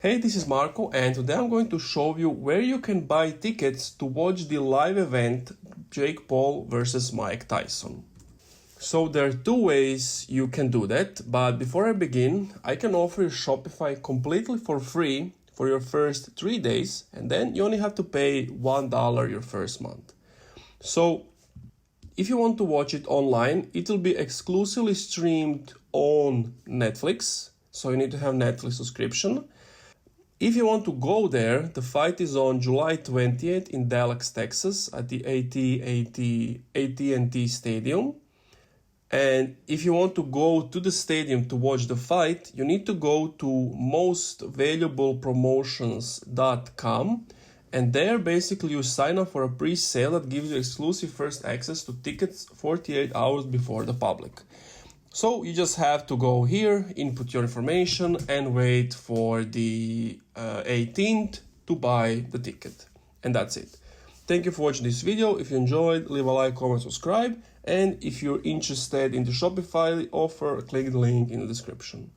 Hey, this is Marco, and today I'm going to show you where you can buy tickets to watch the live event Jake Paul versus Mike Tyson. So there are two ways you can do that, but before I begin, I can offer you Shopify completely for free for your first 3 days, and then you only have to pay $1 your first month. So if you want to watch it online, it will be exclusively streamed on Netflix, so you need to have Netflix subscription. If you want to go there, the fight is on July 20th in Dallas, Texas at the AT&T Stadium. And if you want to go to the stadium to watch the fight, you need to go to mostvaluablepromotions.com, and there basically you sign up for a pre-sale that gives you exclusive first access to tickets 48 hours before the public. So you just have to go here, input your information, and wait for the 18th to buy the ticket. And that's it. Thank you for watching this video. If you enjoyed, leave a like, comment, subscribe. And if you're interested in the Shopify offer, click the link in the description.